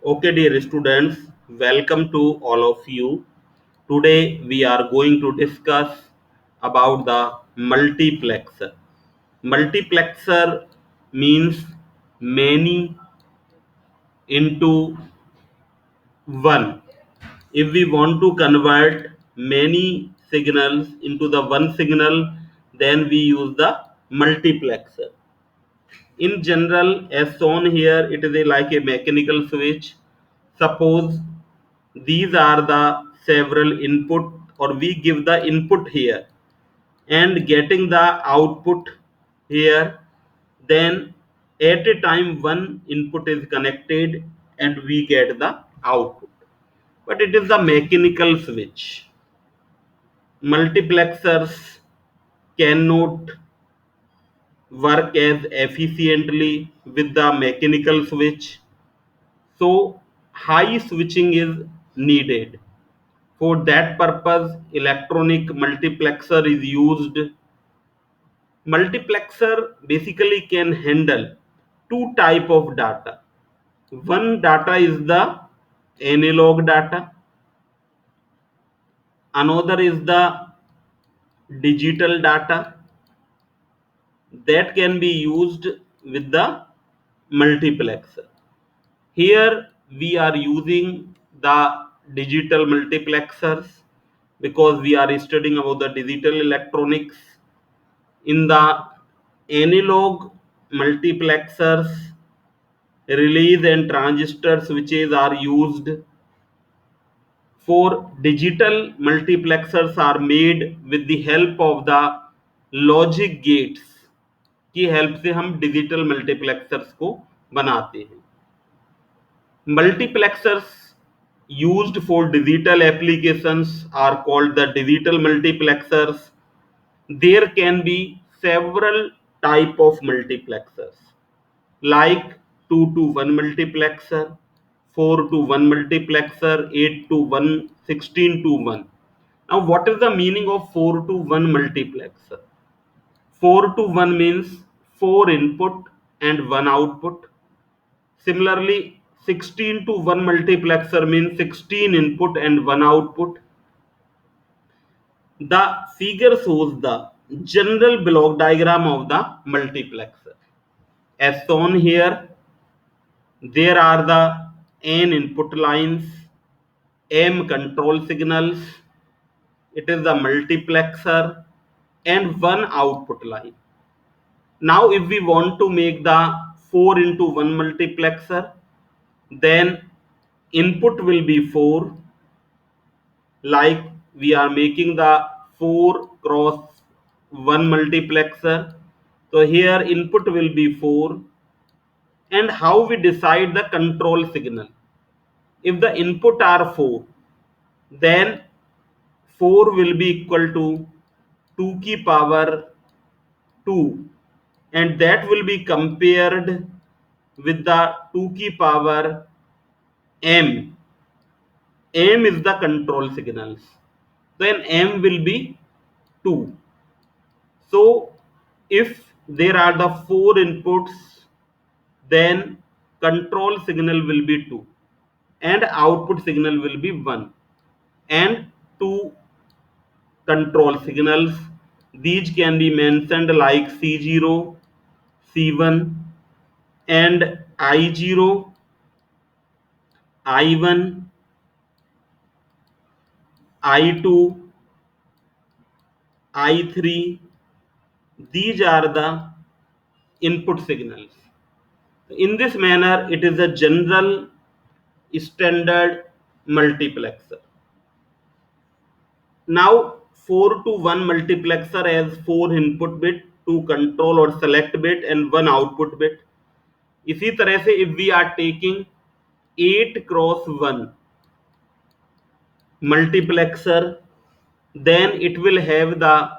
Okay, dear students, welcome to all of you. Today we are going to discuss about the multiplexer. Multiplexer means many into one. If we want to convert many signals into the one signal, then we use the multiplexer. In general, as shown here, it is like a mechanical switch. Suppose these are the several input, or we give the input here and getting the output here, then at a time one input is connected and we get the output, but it is the mechanical switch. Multiplexers cannot work as efficiently with the mechanical switch, so high switching is needed. For that purpose, electronic multiplexer is used. Multiplexer basically can handle two type of data. One data is the analog data, another is the digital data that can be used with the multiplexer. Here we are using the digital multiplexers because we are studying about the digital electronics. In the analog multiplexers, relays and transistor switches are used. For digital multiplexers are made with the help of the logic gates की help से हम digital multiplexers को बनाते हैं. Multiplexers used for digital applications are called the digital multiplexers. There can be several type of multiplexers like 2 to 1 multiplexer, 4 to 1 multiplexer, 8 to 1, 16 to 1. Now what is the meaning of 4 to 1 multiplexer? 4 to 1 means 4 input and 1 output. Similarly, 16 to 1 multiplexer means 16 input and 1 output. The figure shows the general block diagram of the multiplexer. As shown here, there are the n input lines, m control signals, it is the multiplexer, and one output line. Now if we want to make the 4 into 1 multiplexer, then input will be 4, like we are making the 4 cross 1 multiplexer. So here input will be 4. And how we decide the control signal? If the input are 4, then 4 will be equal to 2 की power 2, and that will be compared with the 2 की power m. M is the control signals, then m will be 2. So if there are the 4 inputs, then control signal will be 2 and output signal will be 1, and 2 control signals, these can be mentioned like C0, C1, and I0, I1, I2, I3. These are the input signals. In this manner, it is a general standard multiplexer. Now 4 to 1 multiplexer has 4 input bit, 2 control or select bit, and 1 output bit. इसी तरह से if we are taking 8 cross 1 multiplexer, then it will have the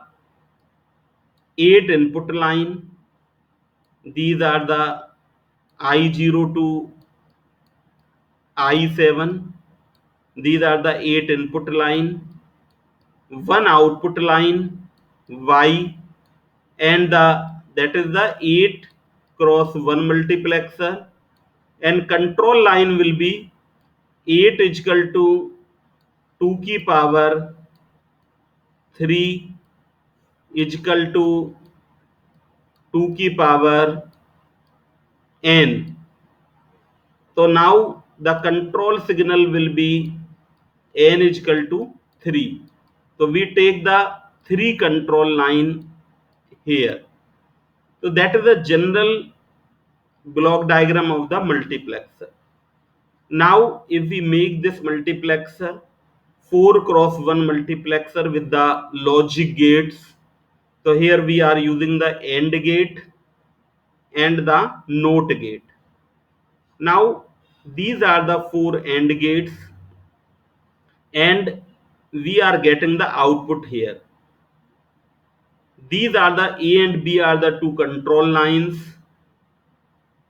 8 input line. These are the I0 to I7. These are the 8 input line, 1 output line Y, and that is the 8 cross 1 multiplexer, and control line will be 8 is equal to 2 की power 3 is equal to 2 की power n. So now the control signal will be n is equal to 3. So we take the 3 control line here. So that is the general block diagram of the multiplexer. Now if we make this multiplexer 4 cross 1 multiplexer with the logic gates, so here we are using the AND gate and the NOT gate. Now these are the 4 AND gates and we are getting the output here. These are the A and B are the two control lines.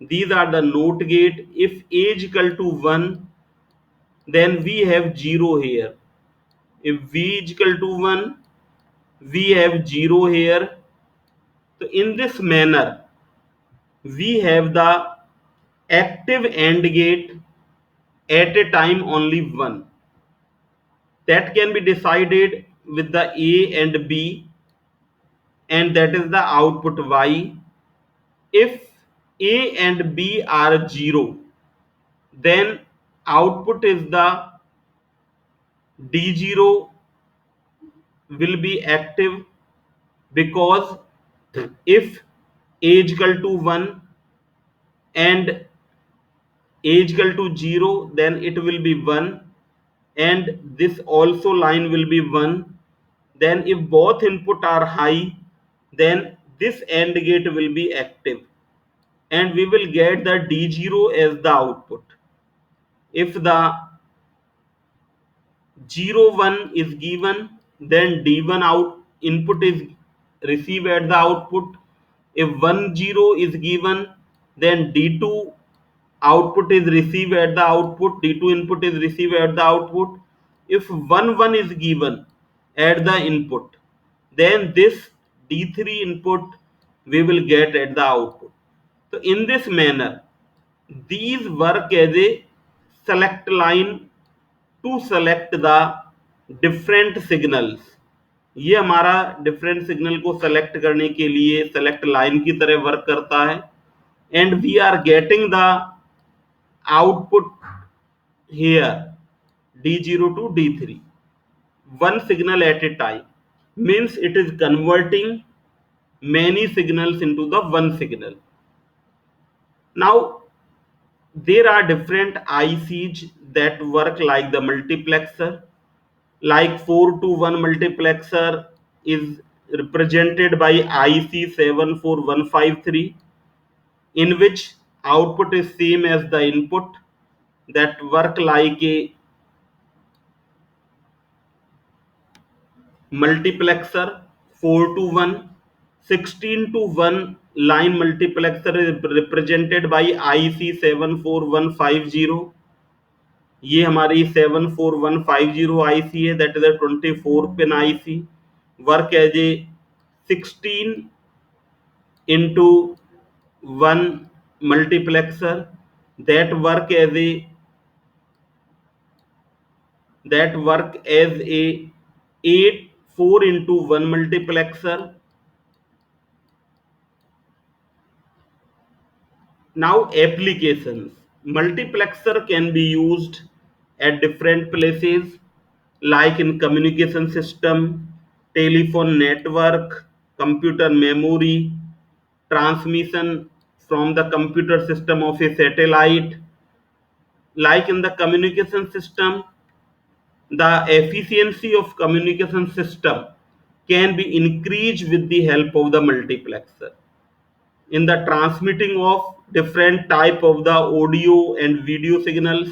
These are the NOT gate. If A is equal to 1, then we have 0 here. If V is equal to 1, we have 0 here. So in this manner, we have the active AND gate at a time only 1. That can be decided with the A and B, and that is the output Y. If A and B are 0, then output is the D0 will be active, because if A is equal to 1 and A is equal to 0, then it will be 1, and this also line will be 1. Then if both input are high, then this AND gate will be active and we will get the D0 as the output. If the 0 1 is given, then D1 out input is received at the output. If 1 0 is given, then D2 output is received at the output, D2 input is received at the output. If 1 1 is given at the input, then this D3 input we will get at the output. So in this manner, these work as a select line to select the different signals. ये हमारा different signal को select करने के लिए select line की तरह work करता है and we are getting the output here D0 to D3, one signal at a time, means it is converting many signals into the one signal. Now there are different ICs that work like the multiplexer. Like 4 to 1 multiplexer is represented by IC 74153, in which output is same as the input, that work like a multiplexer. 4 to 1. 16 to 1 line multiplexer is represented by IC 74150. ये हमारी 74150 IC है, that is a 24 pin IC, work as a 16 into 1 multiplexer, that work as a 8 4 into 1 multiplexer. Now applications. Multiplexer can be used at different places, like in communication system, telephone network, computer memory, transmission from the computer system of a satellite. Like in the communication system, the efficiency of communication system can be increased with the help of the multiplexer. In the transmitting of different type of the audio and video signals,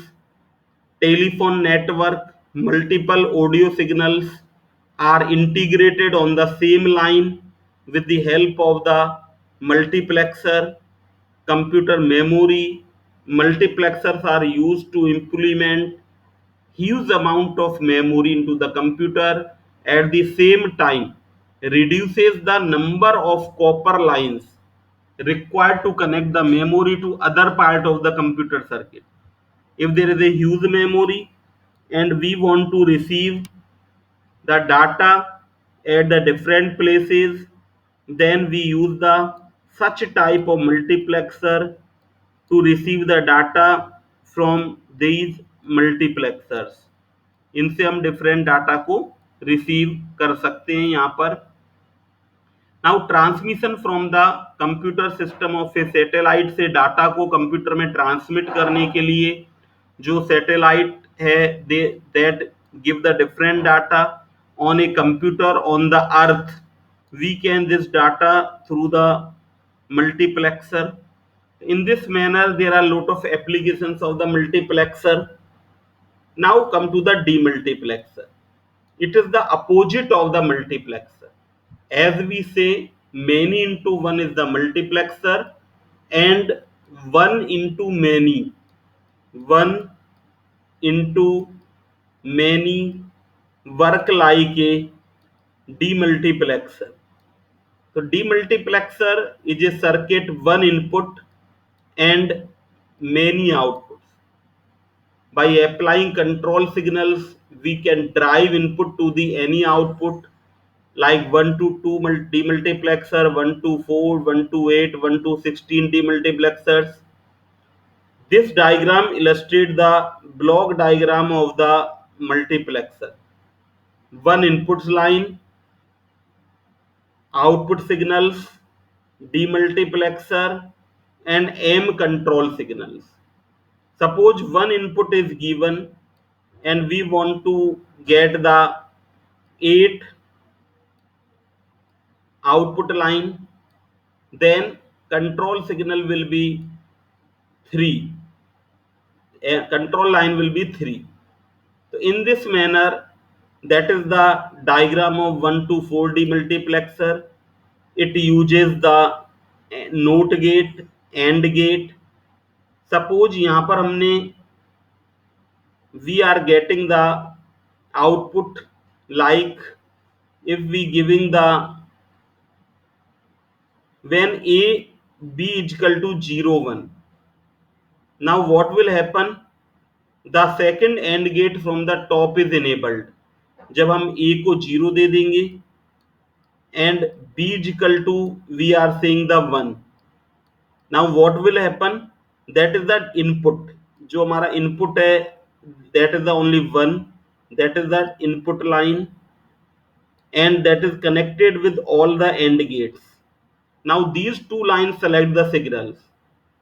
telephone network, multiple audio signals are integrated on the same line with the help of the multiplexer. Computer memory, multiplexers are used to implement huge amount of memory into the computer at the same time, reduces the number of copper lines required to connect the memory to other part of the computer circuit. If there is a huge memory and we want to receive the data at the different places, then we use the such type of multiplexer to receive the data from these multiplexers. इनसे हम different data को receive कर सकते हैं यहाँ पर. Now transmission from the computer system of A satellite से data को कंप्यूटर में ट्रांसमिट करने के लिए जो सैटेलाइट है that give the different data on a computer on the earth, we can this data through the multiplexer. In this manner there are lot of applications of the multiplexer. Now come to the demultiplexer. It is the opposite of the multiplexer. As we say, many into one is the multiplexer, and one into many, one into many work like a demultiplexer. So demultiplexer is a circuit, one input and many outputs. By applying control signals, we can drive input to the any output like 1 to 2 demultiplexer, 1 to 4, 1 to 8, 1 to 16 demultiplexers. This diagram illustrates the block diagram of the multiplexer. One input line, output signals, demultiplexer and M control signals. Suppose one input is given and we want to get the 8 output line, then control signal will be 3. Control line will be 3. So in this manner, that is the diagram of 1 to 4 demultiplexer. It uses the NOT gate, AND gate. Suppose यहाँ पर हमने we are getting the output like if we giving the when a b is equal to 0 1. Now what will happen? The second AND gate from the top is enabled. जब हम a को 0 दे देंगे and b is equal to we are saying the 1. Now what will happen? That is the input. जो हमारा input है that is the only one, that is the input line and that is connected with all the AND gates. Now these two lines select the signals.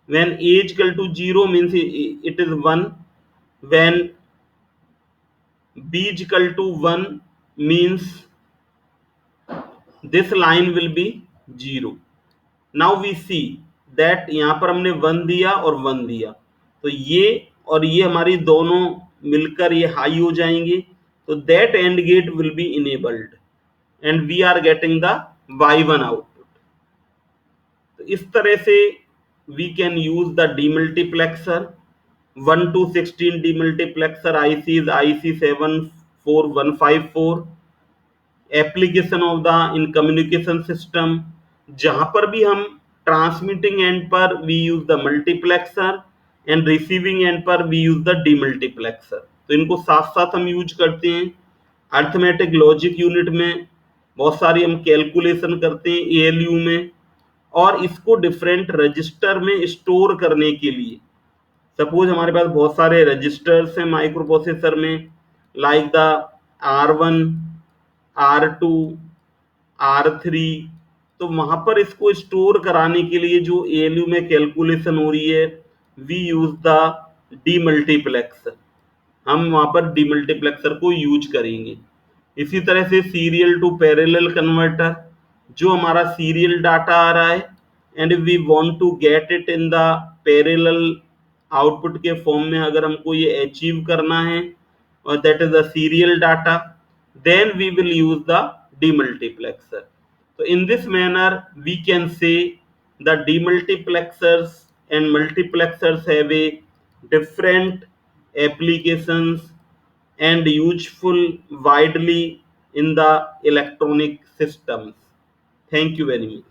When a is equal to 0 means it is 1. When b is equal to 1 means this line will be 0. Now we see that यहाँ पर हमने 1 दिया और 1 दिया, तो ये और ये हमारी दोनों मिलकर ये हाई हो जाएंगे, तो that AND gate will be enabled and we are getting the y1 output. तो इस तरह से we can use the demultiplexer. 1 to 16 demultiplexer IC is IC 74154. Application of the in communication system, जहां पर भी हम ट्रांसमिटिंग एंड पर we use the multiplexer end receiving end पर वी यूज द डीमल्टीप्लेक्सर. तो इनको साथ साथ हम यूज करते हैं. अर्थमेटिक लॉजिक यूनिट में बहुत सारी हम कैलकुलेशन करते हैं ALU में, और इसको डिफरेंट रजिस्टर में स्टोर करने के लिए. सपोज हमारे पास बहुत सारे रजिस्टर्स हैं माइक्रो प्रोसेसर में like the R1, R2, R3, तो वहां पर इसको स्टोर कराने के लिए जो ALU में कैलकुलेशन हो रही है वी यूज द डीमल्टीप्लेक्सर. हम वहां पर डीमल्टीप्लेक्सर को यूज करेंगे. इसी तरह से सीरियल टू पैरेलल कन्वर्टर, जो हमारा सीरियल डाटा आ रहा है and we want to get it in the parallel output के फॉर्म में अगर हमको ये अचीव करना है और that is the serial data, then we will use the demultiplexer. So in this manner we can say the demultiplexers and multiplexers have a different applications and useful widely in the electronic systems. Thank you very much.